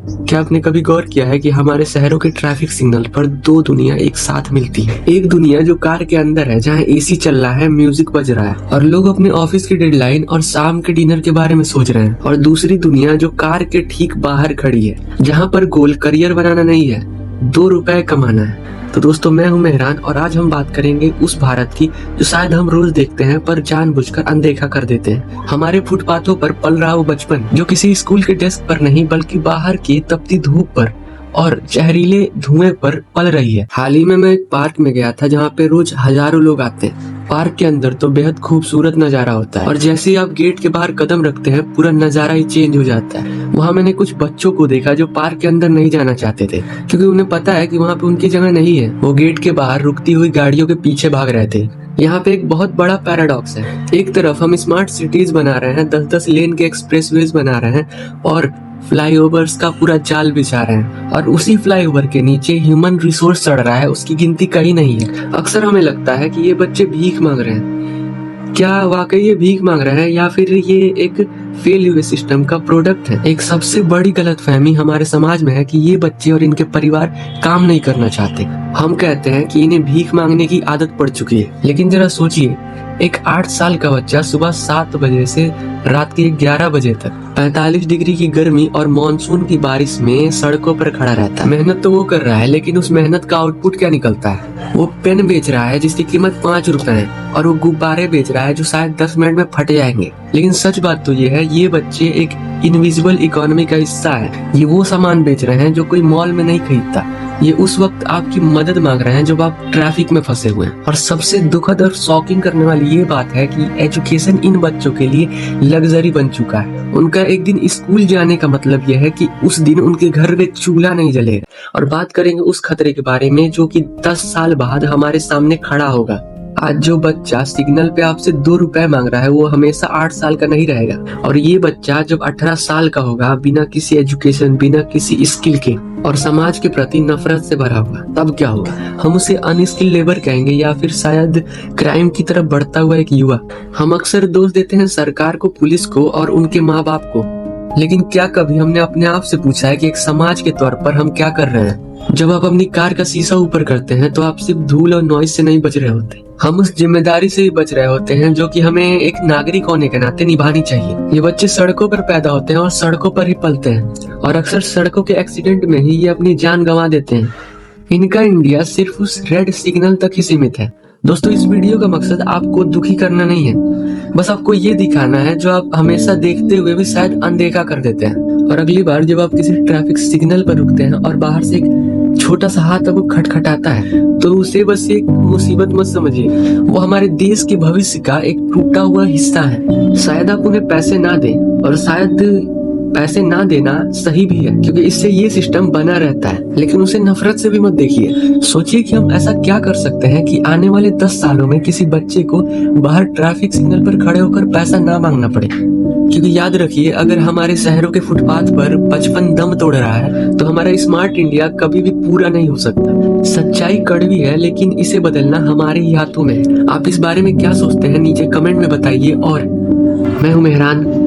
क्या आपने कभी गौर किया है कि हमारे शहरों के ट्रैफिक सिग्नल पर दो दुनिया एक साथ मिलती है? एक दुनिया जो कार के अंदर है, जहाँ एसी चल रहा है, म्यूजिक बज रहा है और लोग अपने ऑफिस की डेडलाइन और शाम के डिनर के बारे में सोच रहे हैं, और दूसरी दुनिया जो कार के ठीक बाहर खड़ी है, जहाँ पर गोल करियर बनाना नहीं है, 2 रुपए कमाना है। तो दोस्तों, मैं हूं मेहरान और आज हम बात करेंगे उस भारत की जो शायद हम रोज देखते हैं पर जानबूझकर अनदेखा कर देते हैं। हमारे फुटपाथों पर पल रहा वो बचपन जो किसी स्कूल के डेस्क पर नहीं बल्कि बाहर की तपती धूप पर और जहरीले धुएं पर पल रही है। हाल ही में मैं एक पार्क में गया था जहाँ पे रोज हजारों लोग आते हैं। पार्क के अंदर तो बेहद खूबसूरत नजारा होता है और जैसे ही आप गेट के बाहर कदम रखते हैं पूरा नजारा ही चेंज हो जाता है। वहाँ मैंने कुछ बच्चों को देखा जो पार्क के अंदर नहीं जाना चाहते थे क्योंकि उन्हें पता है कि वहाँ पे उनकी जगह नहीं है। वो गेट के बाहर रुकती हुई गाड़ियों के पीछे भाग रहे थे। यहाँ पे एक बहुत बड़ा पैराडॉक्स है। एक तरफ हम स्मार्ट सिटीज बना रहे हैं, 10-10 लेन के एक्सप्रेसवेज बना रहे हैं और फ्लाईओवर्स का पूरा जाल बिछा रहे हैं, और उसी फ्लाईओवर के नीचे ह्यूमन रिसोर्स चढ़ रहा है, उसकी गिनती कहीं नहीं है। अक्सर हमें लगता है कि ये बच्चे भीख मांग रहे हैं। क्या वाकई ये भीख मांग रहे हैं या फिर ये एक फेल हुए सिस्टम का प्रोडक्ट है? एक सबसे बड़ी गलतफहमी हमारे समाज में है कि ये बच्चे और इनके परिवार काम नहीं करना चाहते। हम कहते हैं कि इन्हें भीख मांगने की आदत पड़ चुकी है, लेकिन जरा सोचिए, एक 8 साल का बच्चा सुबह 7 बजे से रात के 11 बजे तक 45 डिग्री की गर्मी और मानसून की बारिश में सड़कों पर खड़ा रहता है। मेहनत तो वो कर रहा है, लेकिन उस मेहनत का आउटपुट क्या निकलता है? वो पेन बेच रहा है जिसकी कीमत 5 रुपए है, और वो गुब्बारे बेच रहा है जो शायद 10 मिनट में फट जाएंगे। लेकिन सच बात तो ये है, ये बच्चे एक इनविजिबल इकोनॉमी का हिस्सा है। ये वो सामान बेच रहे हैं जो कोई मॉल में नहीं खरीदता। ये उस वक्त आपकी मदद मांग रहे हैं जब आप ट्रैफिक में फंसे हुए हैं। और सबसे दुखद और शॉकिंग करने वाली ये बात है कि एजुकेशन इन बच्चों के लिए लग्जरी बन चुका है। उनका एक दिन स्कूल जाने का मतलब यह है कि उस दिन उनके घर में चूल्हा नहीं जलेगा। और बात करेंगे उस खतरे के बारे में जो कि 10 साल बाद हमारे सामने खड़ा होगा। आज जो बच्चा सिग्नल पे आपसे 2 रुपए मांग रहा है वो हमेशा 8 साल का नहीं रहेगा, और ये बच्चा जब 18 साल का होगा, बिना किसी एजुकेशन, बिना किसी स्किल के और समाज के प्रति नफरत से भरा हुआ, तब क्या होगा? हम उसे अनस्किल्ड लेबर कहेंगे या फिर शायद क्राइम की तरफ बढ़ता हुआ एक युवा। हम अक्सर दोष देते हैं सरकार को, पुलिस को और उनके माँ बाप को, लेकिन क्या कभी हमने अपने आप से पूछा है कि एक समाज के तौर पर हम क्या कर रहे हैं? जब आप अपनी कार का शीशा ऊपर करते हैं तो आप सिर्फ धूल और नॉइज से नहीं बच रहे होते, हम उस जिम्मेदारी से भी बच रहे होते हैं जो कि हमें एक नागरिक होने के नाते निभानी चाहिए। ये बच्चे सड़कों पर पैदा होते हैं और सड़कों पर ही पलते हैं, और अक्सर सड़कों के एक्सीडेंट में ही ये अपनी जान गंवा देते हैं। इनका इंडिया सिर्फ उस रेड सिग्नल तक ही सीमित है। दोस्तों, इस वीडियो का मकसद आपको दुखी करना नहीं है, बस आपको ये दिखाना है जो आप हमेशा देखते हुए भी शायद अनदेखा कर देते हैं। और अगली बार जब आप किसी ट्रैफिक सिग्नल पर रुकते हैं और बाहर से एक छोटा सा हाथ आपको खटखटाता है तो उसे बस एक मुसीबत मत समझिए। वो हमारे देश के भविष्य का एक टूटा हुआ हिस्सा है। शायद आप उन्हें पैसे ना दें, और शायद पैसे ना देना सही भी है क्योंकि इससे ये सिस्टम बना रहता है, लेकिन उसे नफरत से भी मत देखिए। सोचिए कि हम ऐसा क्या कर सकते हैं कि आने वाले 10 सालों में किसी बच्चे को बाहर ट्रैफिक सिग्नल पर खड़े होकर पैसा ना मांगना पड़े। क्योंकि याद रखिए, अगर हमारे शहरों के फुटपाथ पर बचपन दम तोड़ रहा है तो हमारा स्मार्ट इंडिया कभी भी पूरा नहीं हो सकता। सच्चाई कड़वी है, लेकिन इसे बदलना हमारे ही हाथों में है। आप इस बारे में क्या सोचते हैं नीचे कमेंट में बताइए। और मैं हूं मेहरान।